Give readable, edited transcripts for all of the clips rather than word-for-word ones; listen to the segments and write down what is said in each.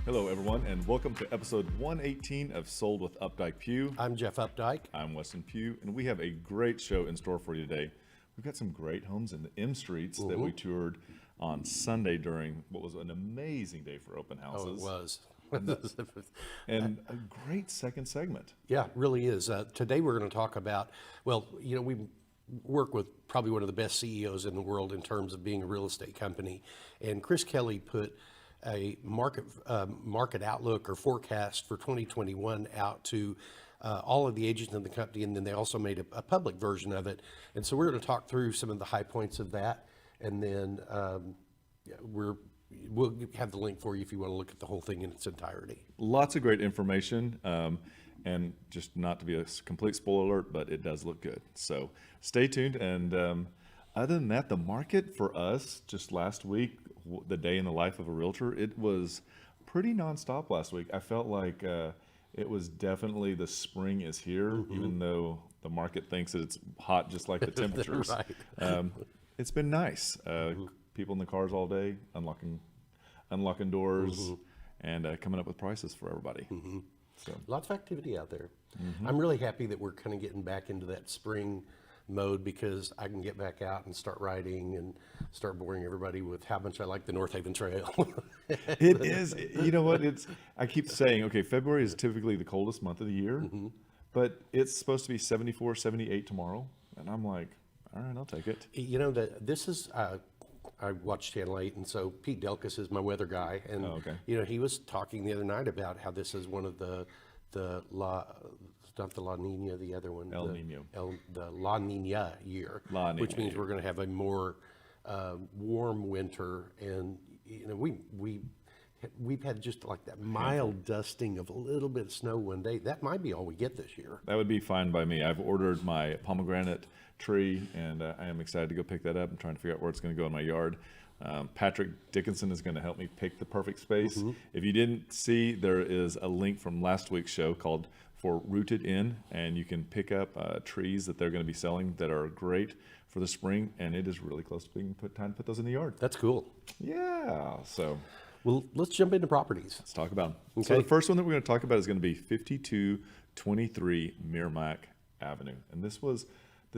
Hello, everyone, and welcome to episode 118 of Sold with Updike Pugh. I'm Jeff Updike. I'm Weston Pugh, and we have a great show in store for you today. We've got some great homes in the M Streets that we toured on Sunday during what was an amazing day for open houses. Oh, it was. And a great second segment. Yeah, it really is. Today we're going to talk about, we work with probably one of the best CEOs in the world in terms of being a real estate company. And Chris Kelly put a market outlook or forecast for 2021 out to all of the agents in the company, and then they also made a public version of it. And so we're going to talk through some of the high points of that, and then we'll have the link for you if you want to look at the whole thing in its entirety. Lots of great information, and just not to be a complete spoiler alert, but it does look good. So stay tuned. And other than that, the market for us just last week, the day in the life of a realtor, it was pretty nonstop last week. I felt like it was definitely the spring is here, even though the market thinks that it's hot, just like the temperatures. Right. It's been nice. People in the cars all day, unlocking doors, and coming up with prices for everybody. So. Lots of activity out there. I'm really happy that we're kind of getting back into that spring mode because I can get back out and start riding and start boring everybody with how much I like the North Haven Trail. It is, you know what, I keep saying, okay, February is typically the coldest month of the year, but it's supposed to be 74, 78 tomorrow. And I'm like, all right, I'll take it. You know, this is, I watch Channel 8, and so Pete Delkus is my weather guy. And, you know, he was talking the other night about how this is one of not the La Nina, the other one. El Nino. The La Nina year, which means we're going to have a more warm winter. And, you know, we've had just like that mild dusting of a little bit of snow one day. That might be all we get this year. That would be fine by me. I've ordered my pomegranate tree, and I am excited to go pick that up. I'm trying to figure out where it's going to go in my yard. Patrick Dickinson is going to help me pick the perfect space. If you didn't see, there is a link from last week's show called For Rooted In, and you can pick up trees that they're going to be selling that are great for the spring, and it is really close to being time to put those in the yard. That's cool. Yeah, so. Well, let's jump into properties. Let's talk about them. Okay. So the first one that we're going to talk about is going to be 5223 Merrimac Avenue. And this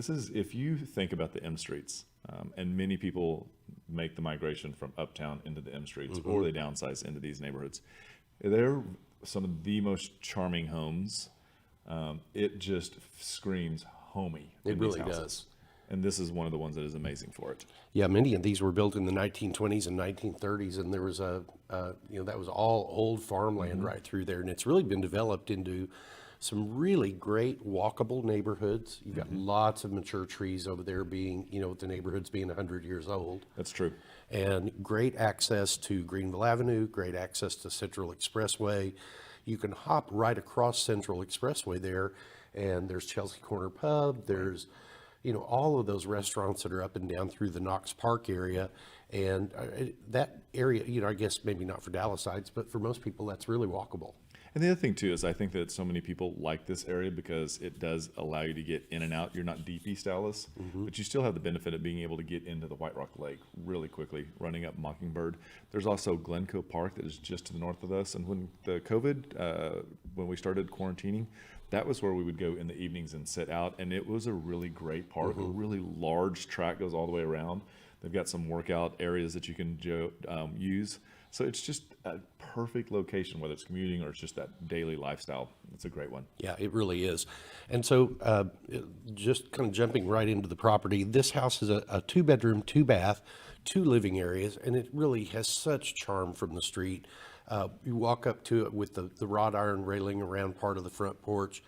is if you think about the M Streets, and many people make the migration from uptown into the M Streets, or they downsize into these neighborhoods. They're some of the most charming homes. It just screams homey. It really does. And this is one of the ones that is amazing for it. Yeah, many of these were built in the 1920s and 1930s, and there was that was all old farmland right through there, and it's really been developed into some really great walkable neighborhoods. You've got lots of mature trees over there being, with the neighborhoods being 100 years old. That's true. And great access to Greenville Avenue, great access to Central Expressway. You can hop right across Central Expressway there, and there's Chelsea Corner Pub, there's all of those restaurants that are up and down through the Knox Park area. And that area, I guess maybe not for Dallasites, but for most people, that's really walkable. And the other thing too is I think that so many people like this area because it does allow you to get in and out. You're not deep East Dallas, but you still have the benefit of being able to get into the White Rock Lake really quickly, running up Mockingbird. There's also Glencoe Park that is just to the north of us. And when the COVID, when we started quarantining, that was where we would go in the evenings and sit out. And it was a really great park, a really large track goes all the way around. They've got some workout areas that you can use. So it's just a perfect location, whether it's commuting or it's just that daily lifestyle. It's a great one. Yeah, it really is. And so, just kind of jumping right into the property, this house is a two-bedroom, two-bath, two living areas, and it really has such charm from the street. You walk up to it with the wrought iron railing around part of the front porch.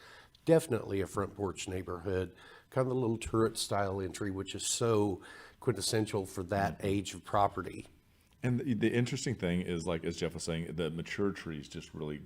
Definitely a front porch neighborhood. Kind of a little turret-style entry, which is so quintessential for that age of property. And the interesting thing is, like as Jeff was saying, the mature trees just really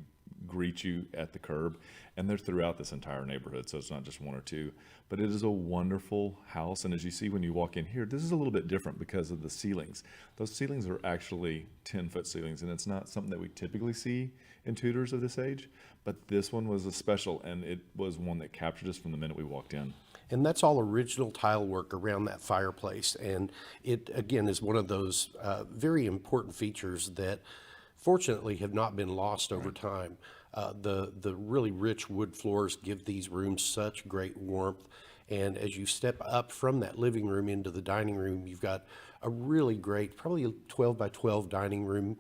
greet you at the curb, and they're throughout this entire neighborhood, so it's not just one or two. But it is a wonderful house, and as you see when you walk in here, this is a little bit different because of the ceilings. Those ceilings are actually 10-foot ceilings, and it's not something that we typically see in Tudors of this age, but this one was a special, and it was one that captured us from the minute we walked in. And that's all original tile work around that fireplace. And it, again, is one of those very important features that fortunately have not been lost over time. The really rich wood floors give these rooms such great warmth. And as you step up from that living room into the dining room, you've got a really great, probably a 12 by 12 dining room,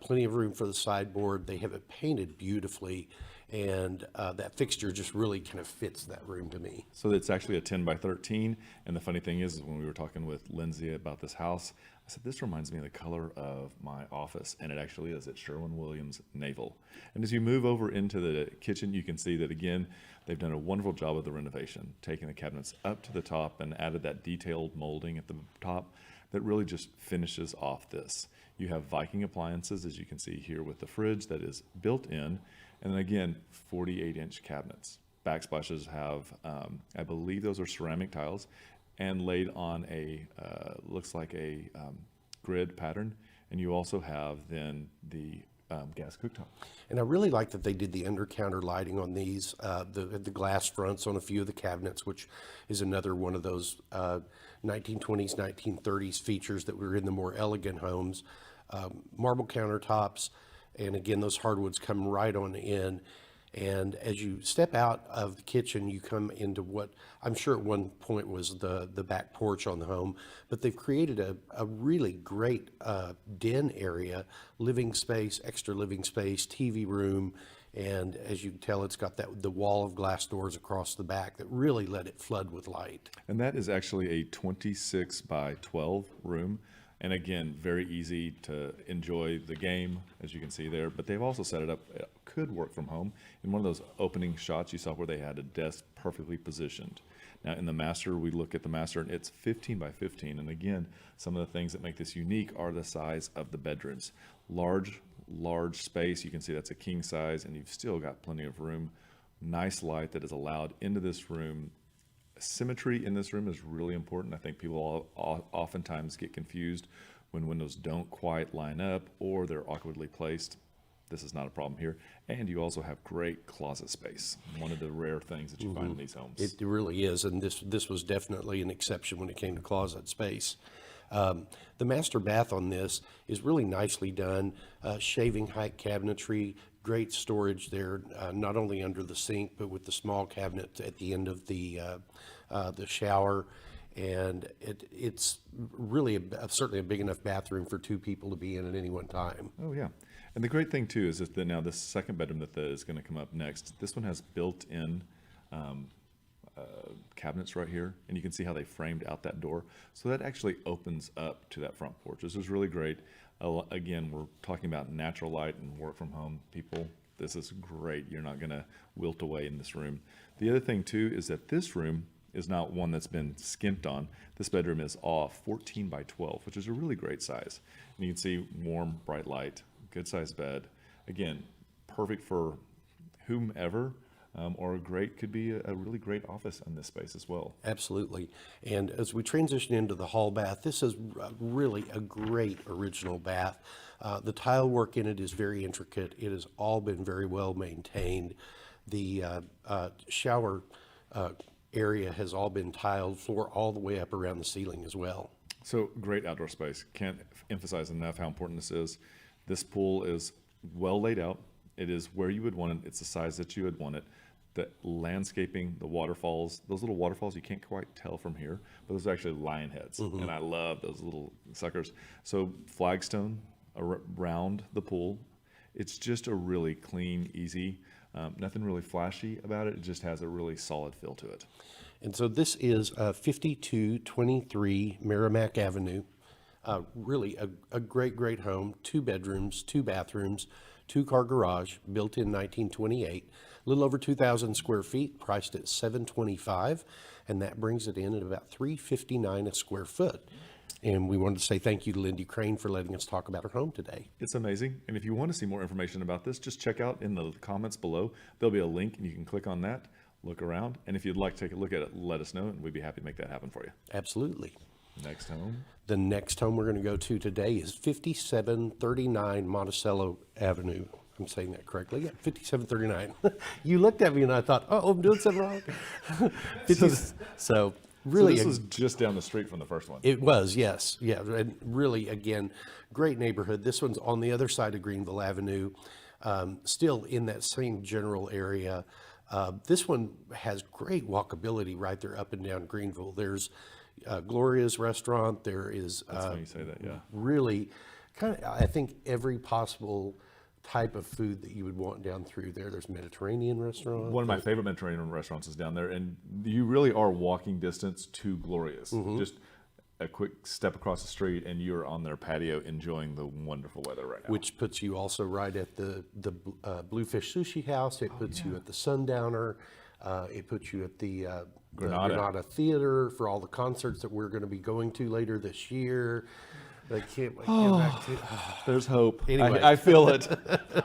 plenty of room for the sideboard. They have it painted beautifully. And that fixture just really kind of fits that room to me. So it's actually a 10 by 13. And the funny thing is when we were talking with Lindsay about this house, I said, this reminds me of the color of my office. And it actually is. It's Sherwin-Williams Naval. And as you move over into the kitchen, you can see that, again, they've done a wonderful job of the renovation, taking the cabinets up to the top and added that detailed molding at the top that really just finishes off this. You have Viking appliances, as you can see here with the fridge that is built in. And then again, 48-inch cabinets. Backsplashes have, I believe those are ceramic tiles, and laid on a, looks like a grid pattern. And you also have then the gas cooktop. And I really like that they did the under-counter lighting on these, the glass fronts on a few of the cabinets, which is another one of those 1920s, 1930s features that were in the more elegant homes. Marble countertops. And again, those hardwoods come right on in. And as you step out of the kitchen, you come into what I'm sure at one point was the back porch on the home. But they've created a really great den area, living space, extra living space, TV room. And as you can tell, it's got the wall of glass doors across the back that really let it flood with light. And that is actually a 26 by 12 room. And again, very easy to enjoy the game, as you can see there. But they've also set it up, it could work from home. In one of those opening shots you saw where they had a desk perfectly positioned. Now in the master, we look at the master and it's 15 by 15. And again, some of the things that make this unique are the size of the bedrooms. Large space. You can see that's a king size and you've still got plenty of room. Nice light that is allowed into this room. Symmetry in this room is really important. I think people oftentimes get confused when windows don't quite line up or they're awkwardly placed. This is not a problem here. And you also have great closet space. One of the rare things that you find in these homes. It really is. And this was definitely an exception when it came to closet space. The master bath on this is really nicely done. Shaving height cabinetry, great storage there, not only under the sink, but with the small cabinet at the end of the shower. And it's really certainly a big enough bathroom for two people to be in at any one time. Oh yeah. And the great thing too is that now this second bedroom that is going to come up next, this one has built-in cabinets right here, and you can see how they framed out that door. So that actually opens up to that front porch. This is really great. Again, we're talking about natural light and work from home people. This is great. You're not going to wilt away in this room. The other thing too is that this room is not one that's been skimped on. This bedroom is off 14 by 12, which is a really great size. And you can see warm, bright light, good sized bed. Again, perfect for whomever. Or could be a really great office in this space as well. Absolutely. And as we transition into the hall bath, this is really a great original bath. The tile work in it is very intricate. It has all been very well maintained. The shower area has all been tiled, floor all the way up around the ceiling as well. So great outdoor space. Can't emphasize enough how important this is. This pool is well laid out. It is where you would want it. It's the size that you would want it. The landscaping, the waterfalls, those little waterfalls, you can't quite tell from here, but those are actually lion heads. And I love those little suckers. So flagstone around the pool. It's just a really clean, easy, nothing really flashy about it. It just has a really solid feel to it. And so this is 5223 Merrimac Avenue. Really a great, great home. 2 bedrooms, 2 bathrooms, 2-car garage, built in 1928. A little over 2,000 square feet, priced at $725, and that brings it in at about $359 a square foot. And we wanted to say thank you to Lindy Crane for letting us talk about her home today. It's amazing. And if you want to see more information about this, just check out in the comments below. There'll be a link and you can click on that, look around. And if you'd like to take a look at it, let us know and we'd be happy to make that happen for you. Absolutely. Next home. The next home we're going to go to today is 5739 Monticello Avenue. I'm saying that correctly. Yeah, 5739. You looked at me and I thought, oh, I'm doing something wrong. 50, so really, so this was just down the street from the first one. it was, yes. Yeah, and really, again, great neighborhood. This one's on the other side of Greenville Avenue, still in that same general area. This one has great walkability right there up and down Greenville. There's Gloria's restaurant. There is That's funny you say that, yeah. really kind of, I think, every possible type of food that you would want down through there. There's Mediterranean restaurant. One of my favorite Mediterranean restaurants is down there, and you really are walking distance to Gloria's. Just a quick step across the street, and you're on their patio enjoying the wonderful weather right now. Which puts you also right at the Bluefish Sushi House. It puts you at the Sundowner. It puts you at the Granada Theater for all the concerts that we're going to be going to later this year. I can't wait to get back to. There's hope. Anyway. I feel it.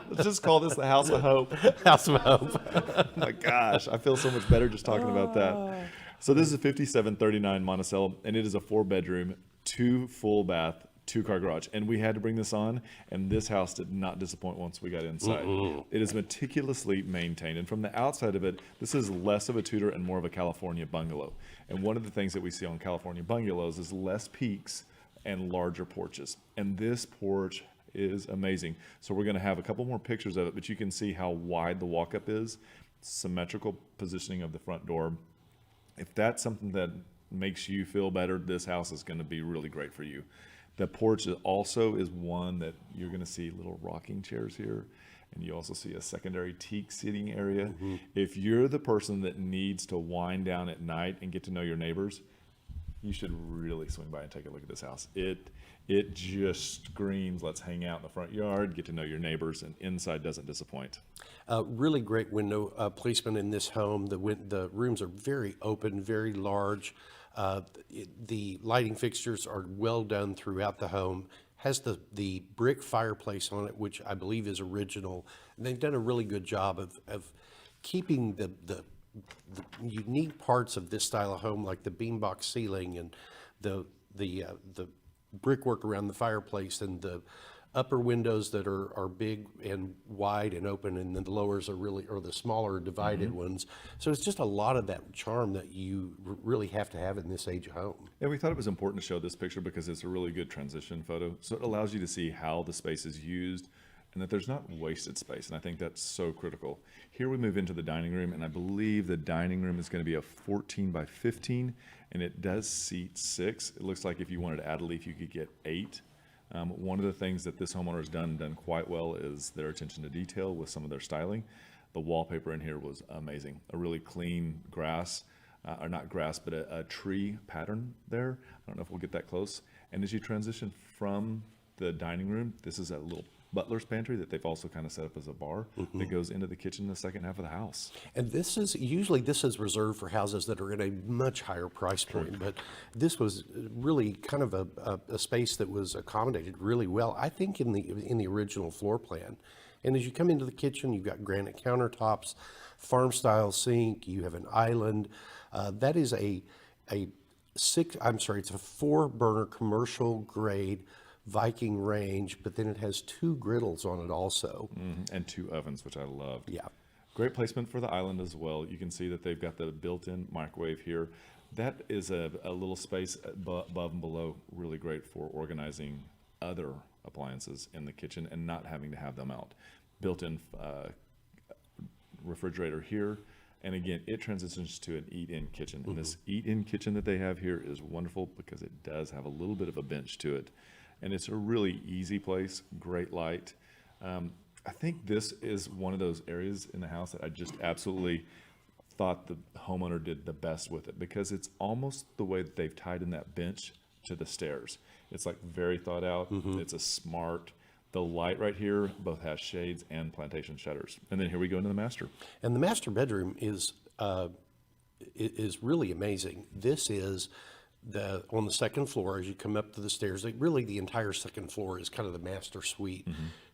Let's just call this the House of Hope. House of Hope. Oh my gosh, I feel so much better just talking about that. So this is 5739 Monticello, and it is a 4-bedroom, 2 full bath, 2-car garage. And we had to bring this on, and this house did not disappoint once we got inside. It is meticulously maintained, and from the outside of it, this is less of a Tudor and more of a California bungalow. And one of the things that we see on California bungalows is less peaks and larger porches. And this porch is amazing. So we're gonna have a couple more pictures of it, but you can see how wide the walk-up is, symmetrical positioning of the front door. If that's something that makes you feel better, this house is gonna be really great for you. The porch also is one that you're gonna see little rocking chairs here, and you also see a secondary teak seating area. If you're the person that needs to wind down at night and get to know your neighbors, you should really swing by and take a look at this house. It just screams, let's hang out in the front yard, get to know your neighbors, and inside doesn't disappoint. Really great window placement in this home. The rooms are very open, very large. The lighting fixtures are well done throughout the home. Has the brick fireplace on it, which I believe is original. And they've done a really good job of keeping the unique parts of this style of home, like the beambox ceiling and the brickwork around the fireplace and the upper windows that are big and wide and open, and then the lowers are the smaller divided ones. So it's just a lot of that charm that you really have to have in this age of home. And we thought it was important to show this picture because it's a really good transition photo. So it allows you to see how the space is used and that there's not wasted space. And I think that's so critical. Here we move into the dining room, and I believe the dining room is going to be a 14 by 15, and it does seat 6. It looks like if you wanted to add a leaf, you could get 8. One of the things that this homeowner has done quite well is their attention to detail with some of their styling. The wallpaper in here was amazing. A really clean grass, or not grass, but a tree pattern there. I don't know if we'll get that close. And as you transition from the dining room, this is a little butler's pantry that they've also kind of set up as a bar that goes into the kitchen in the second half of the house. And this is reserved for houses that are at a much higher price point, but this was really kind of a space that was accommodated really well, I think, in the original floor plan. And as you come into the kitchen, you've got granite countertops, farm style sink, you have an island. That is it's a 4-burner commercial grade Viking range, but then it has 2 griddles on it also. And 2 ovens, which I loved. Yeah. Great placement for the island as well. You can see that they've got the built-in microwave here. That is a little space above and below, really great for organizing other appliances in the kitchen and not having to have them out. Built-in refrigerator here. And again, it transitions to an eat-in kitchen. And this eat-in kitchen that they have here is wonderful because it does have a little bit of a bench to it. and it's a really easy place, great light. I think this is one of those areas in the house that I just absolutely thought the homeowner did the best with it, because it's almost the way that they've tied in that bench to the stairs. It's like very thought out. It's a smart. The light right here both has shades and plantation shutters. And then here we go into the master. And the master bedroom is really amazing. This is on the second floor as you come up to the stairs. Really, the entire second floor is kind of the master suite.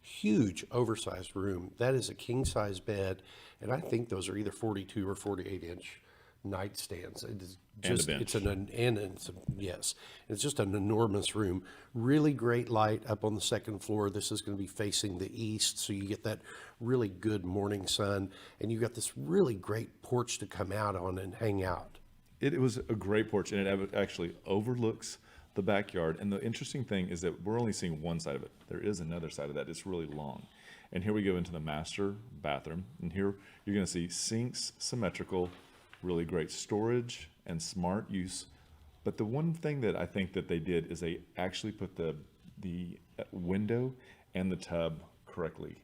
Huge, oversized room. That is a king-size bed, and I think those are either 42 or 48-inch nightstands. It is just, and a bench. Yes, it's just an enormous room. Really great light up on the second floor. This is going to be facing the east, so you get that really good morning sun, and you've got this really great porch to come out on and hang out. It was a great porch, and it actually overlooks the backyard. And the interesting thing is that we're only seeing one side of it. There is another side of that. It's really long. And here we go into the master bathroom. And here you're going to see sinks, symmetrical, really great storage and smart use. But the one thing that I think that they did is they actually put the window and the tub correctly.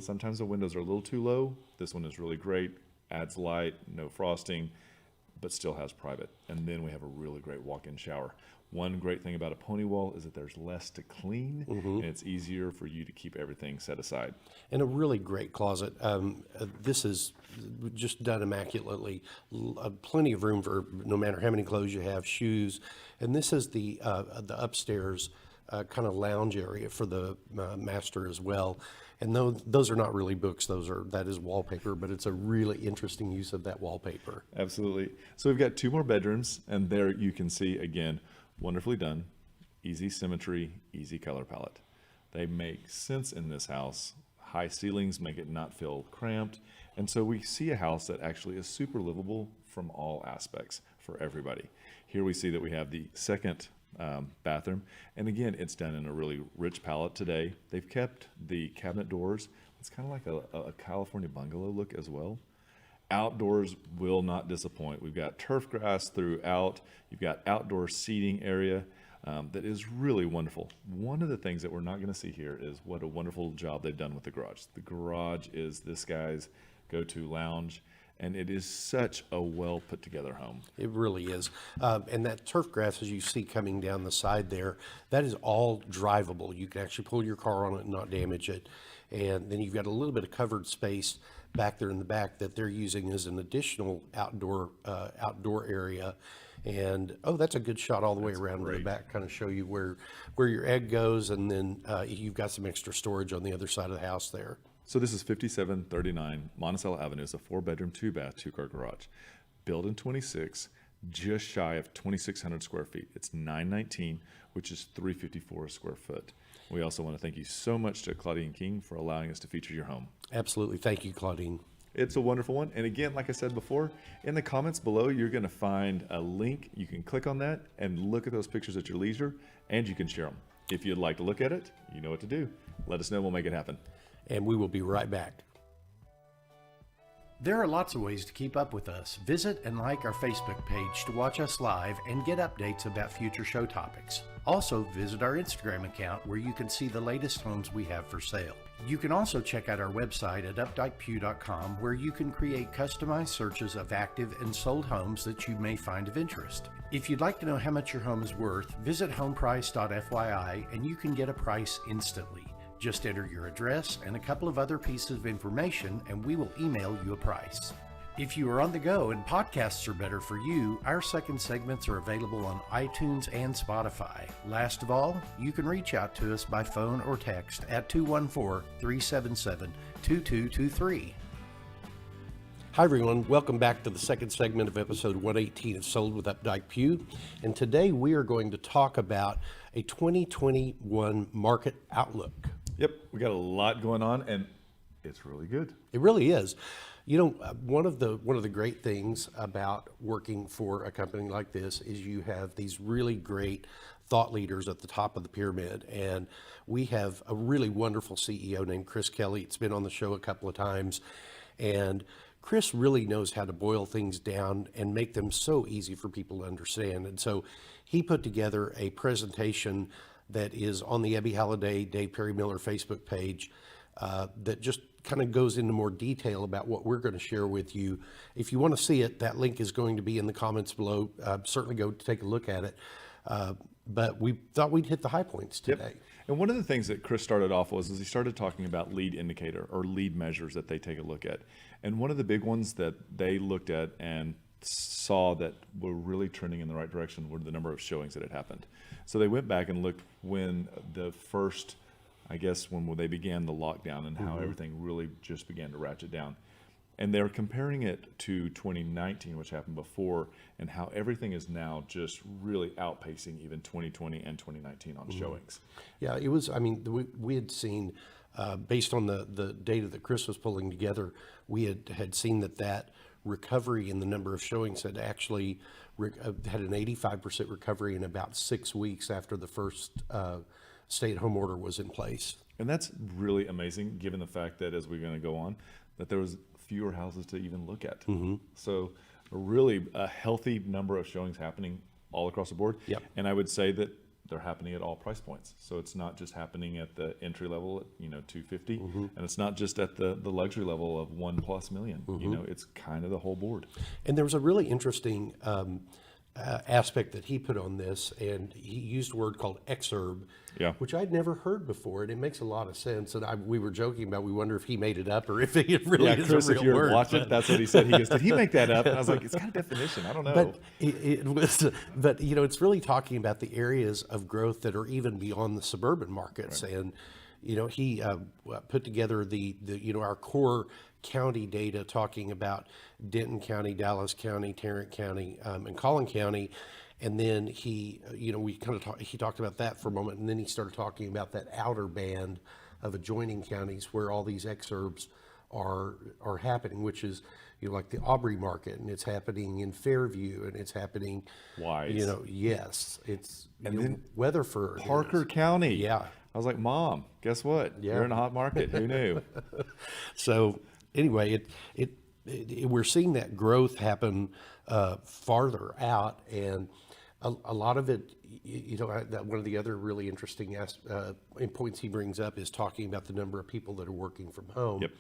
Sometimes the windows are a little too low. This one is really great, adds light, no frosting, but still has private. And then we have a really great walk-in shower. One great thing about a pony wall is that there's less to clean, and it's easier for you to keep everything set aside. And a really great closet. This is just done immaculately. Plenty of room for no matter how many clothes you have, shoes. And this is the upstairs kind of lounge area for the master as well. And those are not really books. That is wallpaper, but it's a really interesting use of that wallpaper. Absolutely. So we've got 2 more bedrooms, and there you can see, again, wonderfully done, easy symmetry, easy color palette. They make sense in this house. High ceilings make it not feel cramped. And so we see a house that actually is super livable from all aspects for everybody. Here we see that we have the second bathroom. And again, it's done in a really rich palette today. They've kept the cabinet doors. It's kind of like a California bungalow look as well. Outdoors will not disappoint. We've got turf grass throughout. You've got outdoor seating area that is really wonderful. One of the things that we're not going to see here is what a wonderful job they've done with the garage. The garage is this guy's go-to lounge, and it is such a well put together home. It really is. And that turf grass, as you see coming down the side there, that is all drivable. You can actually pull your car on it and not damage it. And then you've got a little bit of covered space back there in the back that they're using as an additional outdoor area. And that's a good shot all the way around to the back, kind of show you where your egg goes, and then you've got some extra storage on the other side of the house there. So this is 5739 Monticello Avenue. It's a 4-bedroom, 2-bath, 2-car garage. Built in 26, just shy of 2,600 square feet. It's 919, which is 354 a square foot. We also want to thank you so much to Claudine King for allowing us to feature your home. Absolutely. Thank you, Claudine. It's a wonderful one. And again, like I said before, in the comments below, you're going to find a link. You can click on that and look at those pictures at your leisure, and you can share them. If you'd like to look at it, you know what to do. Let us know. We'll make it happen. And we will be right back. There are lots of ways to keep up with us. Visit and like our Facebook page to watch us live and get updates about future show topics. Also, visit our Instagram account where you can see the latest homes we have for sale. You can also check out our website at updikepugh.com, where you can create customized searches of active and sold homes that you may find of interest. If you'd like to know how much your home is worth, visit homeprice.fyi and you can get a price instantly. Just enter your address and a couple of other pieces of information and we will email you a price. If you are on the go and podcasts are better for you, our second segments are available on iTunes and Spotify. Last of all, you can reach out to us by phone or text at 214-377-2223. Hi everyone, welcome back to the second segment of episode 118 of Sold with Updike Pugh. And today we are going to talk about a 2021 market outlook. Yep, we got a lot going on, and it's really good. It really is. You know, one of the great things about working for a company like this is you have these really great thought leaders at the top of the pyramid. And we have a really wonderful CEO named Chris Kelly. It's been on the show a couple of times. And Chris really knows how to boil things down and make them so easy for people to understand. And so he put together a presentation that is on the Ebby Halliday, Dave Perry Miller Facebook page that just kind of goes into more detail about what we're going to share with you. If you want to see it, that link is going to be in the comments below. Certainly go take a look at it. But we thought we'd hit the high points today. Yep. And one of the things that Chris started off was, is he started talking about lead indicator or lead measures that they take a look at. And one of the big ones that they looked at and saw that were really trending in the right direction were the number of showings that had happened. So they went back and looked when the first, I guess, when they began the lockdown and how everything really just began to ratchet down. And they're comparing it to 2019, which happened before, and how everything is now just really outpacing even 2020 and 2019 on showings. Yeah, it was, I mean, we had seen, based on the data that Chris was pulling together, we had seen that recovery in the number of showings had actually had an 85% recovery in about 6 weeks after the first stay-at-home order was in place. And that's really amazing, given the fact that, as we're going to go on, that there was fewer houses to even look at. So really a healthy number of showings happening all across the board. Yep. And I would say that they're happening at all price points. So it's not just happening at the entry level at, $250, and it's not just at the luxury level of $1+ million. It's kind of the whole board. And there was a really interesting aspect that he put on this, and he used a word called exurb, which I'd never heard before, and it makes a lot of sense. And we were joking about, we wonder if he made it up or if it really is Chris, a real if you're word. watching, that's what he said. He goes, "Did he make that up?" And I was like, "It's got a definition. I don't know." But it was, but it's really talking about the areas of growth that are even beyond the suburban markets. Right. And he put together the our core county data, talking about Denton County, Dallas County, Tarrant County, and Collin County. And then he talked about that for a moment, and then he started talking about that outer band of adjoining counties where all these exurbs are happening, which is like the Aubrey market, and it's happening in Fairview, and it's happening Wise. Yes, it's and then Weatherford, Parker County. Yeah. I was like, "Mom, guess what? Yeah. You're in a hot market. Who knew?" So anyway, we're seeing that growth happen farther out, and a lot of it, that one of the other really interesting points he brings up is talking about the number of people that are working from home. Yep.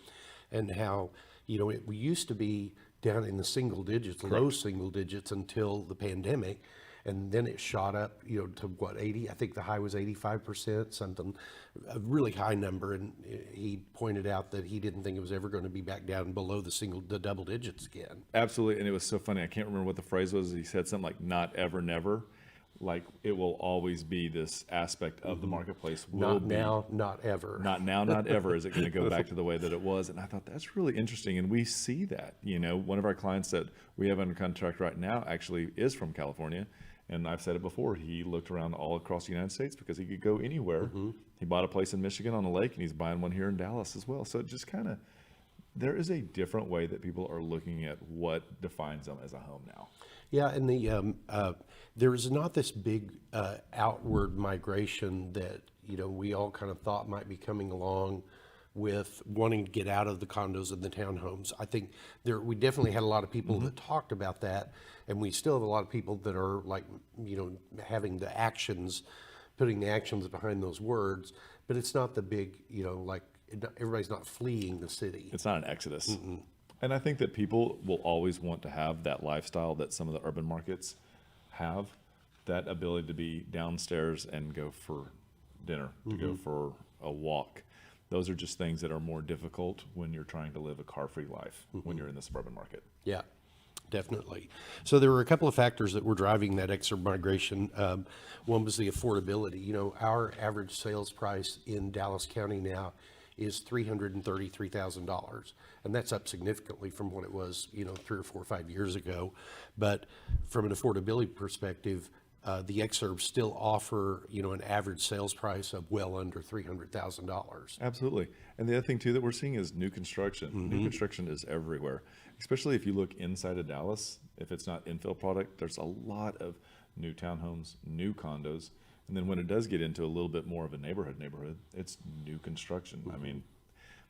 And how we used to be down in the single digits, low single digits, until the pandemic. And then it shot up, to what, 80? I think the high was 85%, something, a really high number. And he pointed out that he didn't think it was ever going to be back down below the double digits again. Absolutely. And it was so funny. I can't remember what the phrase was. He said something like, "Not ever, never." Like, it will always be this aspect of the marketplace. Not now, not ever. Not now, not ever is it going to go back to the way that it was. And I thought that's really interesting. And we see that, one of our clients that we have under contract right now actually is from California. And I've said it before, he looked around all across the United States because he could go anywhere. He bought a place in Michigan on a lake, and he's buying one here in Dallas as well. So it just kind of, there is a different way that people are looking at what defines them as a home now. Yeah, and there is not this big outward migration that we all kind of thought might be coming along with wanting to get out of the condos and the townhomes. I think we definitely had a lot of people that talked about that, and we still have a lot of people that are like having the actions, putting the actions behind those words. But it's not the big everybody's not fleeing the city. It's not an exodus. And I think that people will always want to have that lifestyle that some of the urban markets have, that ability to be downstairs and go for dinner, to go for a walk. Those are just things that are more difficult when you're trying to live a car-free life when you're in the suburban market. Yeah, definitely. So there were a couple of factors that were driving that exurb migration. One was the affordability. Our average sales price in Dallas County now is $333,000, and that's up significantly from what it was 3 or 4 or 5 years ago. But from an affordability perspective, the exurbs still offer an average sales price of well under $300,000. Absolutely. And the other thing too that we're seeing is new construction. New construction is everywhere, especially if you look inside of Dallas. If it's not infill product, there's a lot of new townhomes, new condos. And then when it does get into a little bit more of a neighborhood, it's new construction. I mean,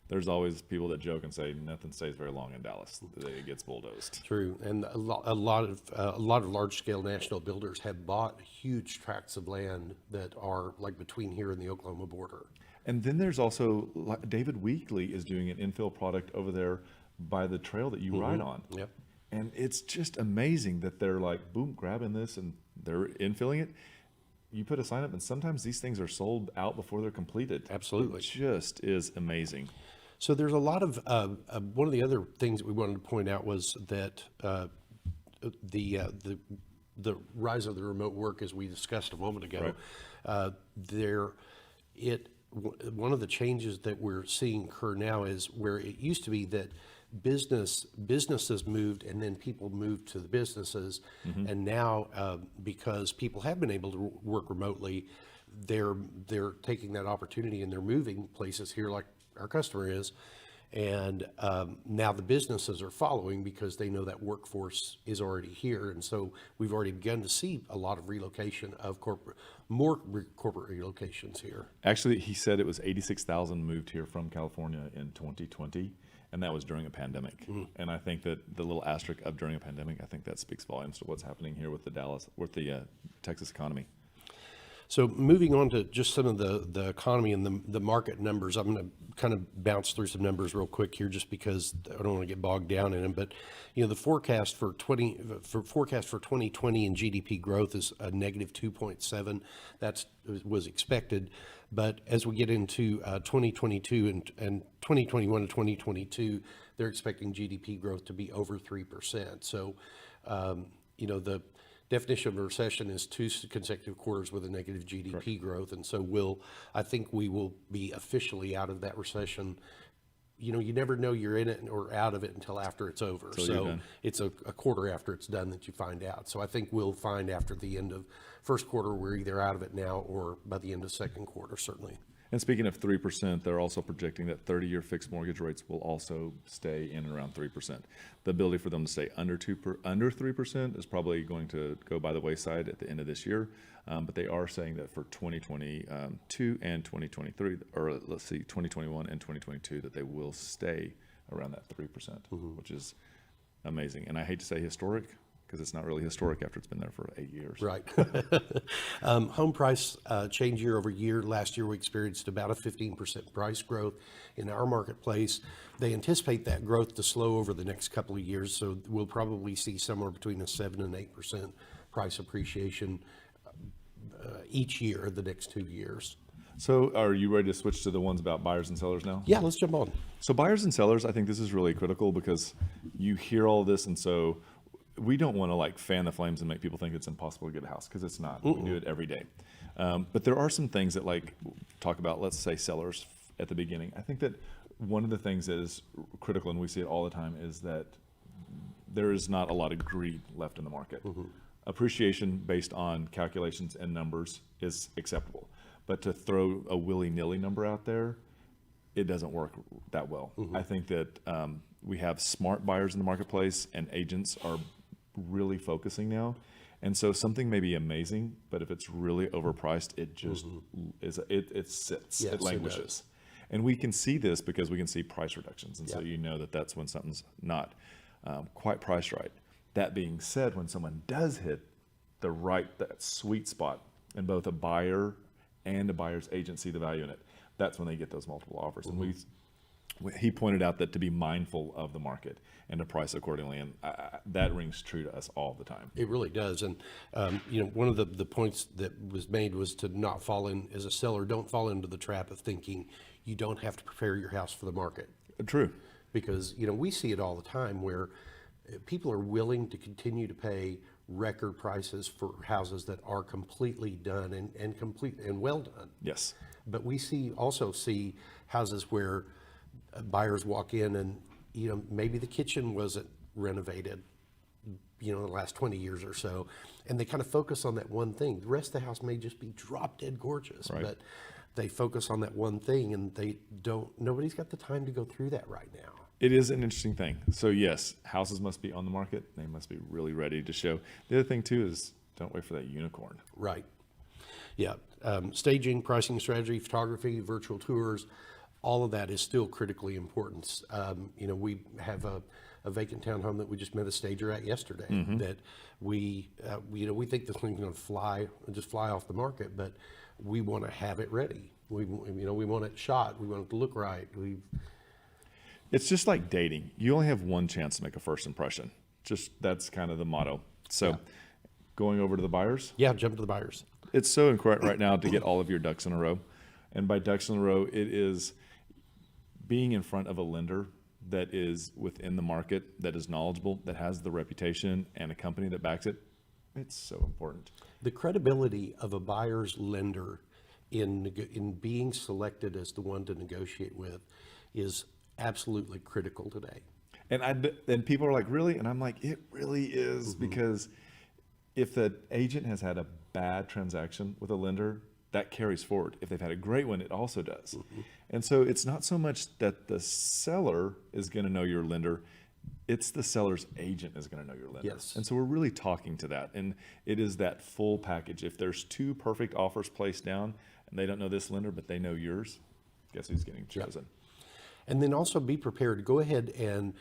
there's always people that joke and say nothing stays very long in Dallas. It gets bulldozed. True, and a lot of large scale national builders have bought huge tracts of land that are like between here and the Oklahoma border. And then there's also David Weekley is doing an infill product over there by the trail that you ride on. Yep. And it's just amazing that they're like, boom, grabbing this and they're infilling it. You put a sign up, and sometimes these things are sold out before they're completed. Absolutely. It just is amazing. So there's a lot of one of the other things that we wanted to point out was that the rise of the remote work, as we discussed a moment ago, one of the changes that we're seeing occur now is where it used to be that businesses moved and then people moved to the businesses, and now because people have been able to work remotely, they're taking that opportunity and they're moving places here like our customer is, and now the businesses are following because they know that workforce is already here, and so we've already begun to see a lot of relocation of corporate relocations here. Actually, he said it was 86,000 moved here from California in 2020, and that was during a pandemic. And I think that the little asterisk of during a pandemic, I think that speaks volumes to what's happening here with the Texas economy. So moving on to just some of the economy and the market numbers, I'm going to kind of bounce through some numbers real quick here, just because I don't want to get bogged down in them. But the forecast for 2020 in GDP growth is a negative 2.7. That was expected. But as we get into 2022 and 2021 to 2022, they're expecting GDP growth to be over 3%. So the definition of a recession is 2 consecutive quarters with a negative GDP growth, and so I think we will be officially out of that recession. You never know you're in it or out of it until after it's over. So it's a quarter after it's done that you find out. So I think we'll find after the end of first quarter we're either out of it now or by the end of second quarter, certainly. And speaking of 3%, they're also projecting that 30-year fixed mortgage rates will also stay in and around 3%. The ability for them to stay under 3% is probably going to go by the wayside at the end of this year. But they are saying that for 2022 and 2023, or let's see, 2021 and 2022, that they will stay around that 3%, which is amazing. And I hate to say historic, because it's not really historic after it's been there for 8 years. Right. Home price change year over year. Last year we experienced about a 15% price growth in our marketplace. They anticipate that growth to slow over the next couple of years, so we'll probably see somewhere between a 7 and 8% price appreciation each year the next 2 years. So are you ready to switch to the ones about buyers and sellers now? Yeah, let's jump on. So buyers and sellers, I think this is really critical, because you hear all this, and so we don't want to fan the flames and make people think it's impossible to get a house, because it's not. We do it every day. But there are some things that talk about, let's say, sellers at the beginning. I think that one of the things that is critical, and we see it all the time, is that there is not a lot of greed left in the market. Appreciation based on calculations and numbers is acceptable. But to throw a willy-nilly number out there, it doesn't work that well. I think that we have smart buyers in the marketplace, and agents are really focusing now. And so something may be amazing, but if it's really overpriced, it just it sits, Yes, it languishes. And we can see this because we can see price reductions. And so that's when something's not quite priced right. That being said, when someone does hit that sweet spot, and both a buyer and a buyer's agent see the value in it, that's when they get those multiple offers. And he pointed out that to be mindful of the market and to price accordingly, and that rings true to us all the time. It really does. And one of the points that was made was to not fall in, as a seller, don't fall into the trap of thinking you don't have to prepare your house for the market. True. Because we see it all the time where people are willing to continue to pay record prices for houses that are completely done and complete and well done. Yes. But we also see houses where buyers walk in and maybe the kitchen wasn't renovated in the last 20 years or so, and they kind of focus on that one thing. The rest of the house may just be drop dead gorgeous, but they focus on that one thing, and nobody's got the time to go through that right now. It is an interesting thing. So yes, houses must be on the market. They must be really ready to show. The other thing too is, don't wait for that unicorn. Right. Yeah. Staging, pricing strategy, photography, virtual tours, all of that is still critically important. We have a vacant townhome that we just met a stager at yesterday that we think this thing's going to fly off the market, but we want to have it ready. We want it shot. We want it to look right. It's just like dating. You only have one chance to make a first impression. That's kind of the motto. So going over to the buyers. Yeah, jump to the buyers. It's so important right now to get all of your ducks in a row. And by ducks in a row, it is being in front of a lender that is within the market, that is knowledgeable, that has the reputation and a company that backs it. It's so important. The credibility of a buyer's lender in being selected as the one to negotiate with is absolutely critical today. And people are like, really? And I'm like, it really is, because if the agent has had a bad transaction with a lender, that carries forward. If they've had a great one, it also does. And so it's not so much that the seller is going to know your lender, it's the seller's agent is going to know your lender. Yes. And so we're really talking to that. And it is that full package. If there's 2 perfect offers placed down and they don't know this lender, but they know yours, guess who's getting chosen? And then also be prepared to go ahead and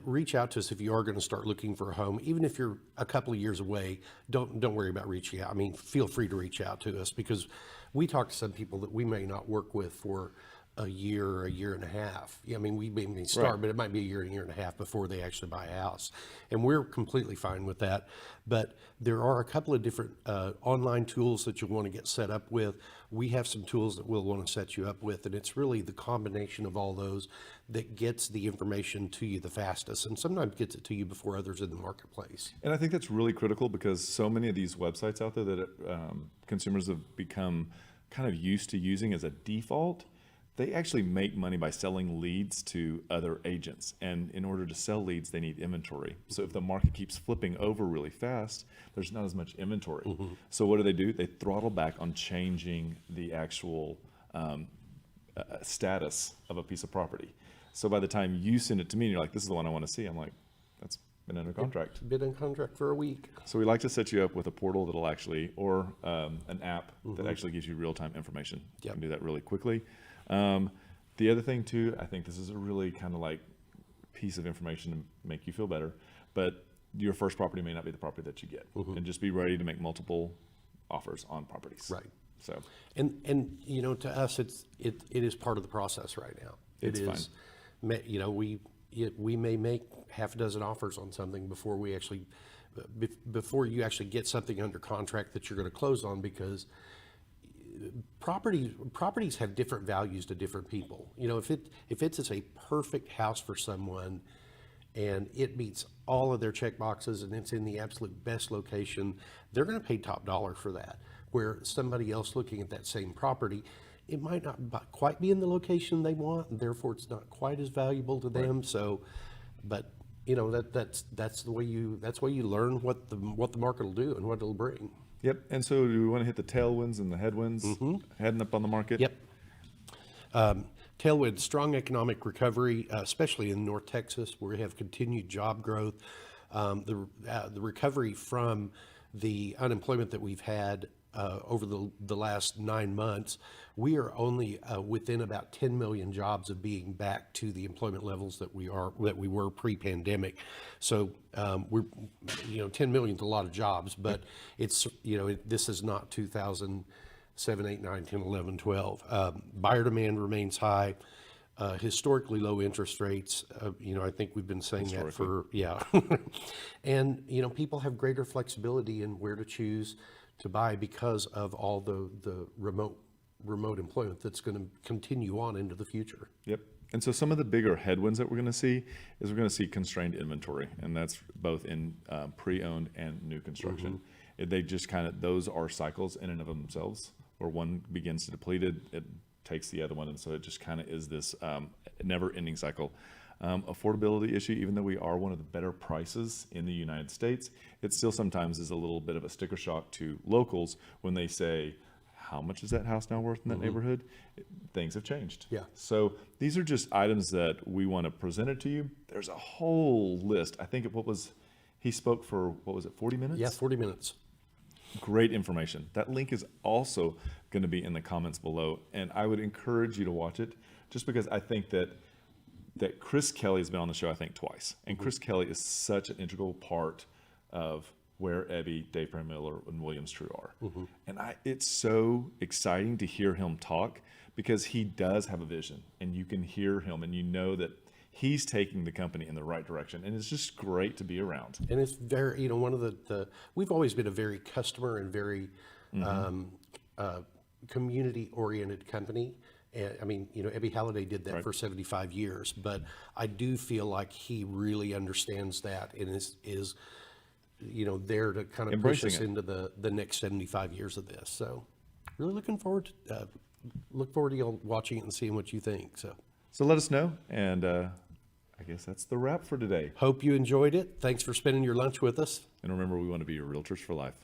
reach out to us if you are going to start looking for a home. Even if you're a couple of years away, don't worry about reaching out. I mean, feel free to reach out to us, because we talk to some people that we may not work with for a year or a year and a half. I mean, we may start, Right. but it might be a year and a half before they actually buy a house. And we're completely fine with that. But there are a couple of different online tools that you'll want to get set up with. We have some tools that we'll want to set you up with, and it's really the combination of all those that gets the information to you the fastest, and sometimes gets it to you before others in the marketplace. And I think that's really critical, because so many of these websites out there that consumers have become kind of used to using as a default, they actually make money by selling leads to other agents. And in order to sell leads, they need inventory. So if the market keeps flipping over really fast, there's not as much inventory. So what do? They throttle back on changing the actual status of a piece of property. So by the time you send it to me and you're like, this is the one I want to see, I'm like, that's been under contract. Been in contract for a week. So we like to set you up with a portal that'll actually, or an app that actually gives you real-time information. You can do that really quickly. The other thing too, I think this is a really kind of like piece of information to make you feel better, but your first property may not be the property that you get, and just be ready to make multiple offers on properties. Right. So, And to us, it is part of the process right now. It's fine. We may make half a dozen offers on something before you actually get something under contract that you're going to close on, because properties have different values to different people. If it's a perfect house for someone and it meets all of their check boxes and it's in the absolute best location, they're going to pay top dollar for that. Where somebody else looking at that same property, it might not quite be in the location they want, and therefore it's not quite as valuable to them. So, but that's the way you learn what the market will do and what it'll bring. Yep. And so do we want to hit the tailwinds and the headwinds heading up on the market? Yep. Tailwind, strong economic recovery, especially in North Texas, where we have continued job growth. The recovery from the unemployment that we've had over the last 9 months, we are only within about 10 million jobs of being back to the employment levels that we were pre-pandemic. So we're 10 million is a lot of jobs, but it's this is not 2007, 8, 9, 10, 11, 12. Buyer demand remains high. Historically low interest rates. I think we've been saying that for and people have greater flexibility in where to choose to buy because of all the remote employment that's going to continue on into the future. Yep. And so some of the bigger headwinds that we're going to see is we're going to see constrained inventory, and that's both in pre-owned and new construction. They just those are cycles in and of themselves, where one begins to deplete it takes the other one, and so it just kind of is this never-ending cycle. Affordability issue, even though we are one of the better prices in the United States, it still sometimes is a little bit of a sticker shock to locals when they say, how much is that house now worth in that neighborhood? Things have changed. Yeah. So these are just items that we want to present it to you. There's a whole list. I think he spoke for, 40 minutes? Yeah, 40 minutes. Great information. That link is also going to be in the comments below, and I would encourage you to watch it, just because I think that Chris Kelly has been on the show, I think, twice. And Chris Kelly is such an integral part of where Ebby, Dave Miller, and Williams True are. And it's so exciting to hear him talk because he does have a vision, and you can hear him, and you know that he's taking the company in the right direction. And it's just great to be around. And it's very, one of the we've always been a very customer and very community-oriented company. And I mean, Ebby Halliday did that for 75 years, but I do feel like he really understands that and is there to kind of push us into the next 75 years of this. So really look forward to y'all watching it and seeing what you think. So let us know. And I guess that's the wrap for today. Hope you enjoyed it. Thanks for spending your lunch with us. And remember, we want to be your realtors for life.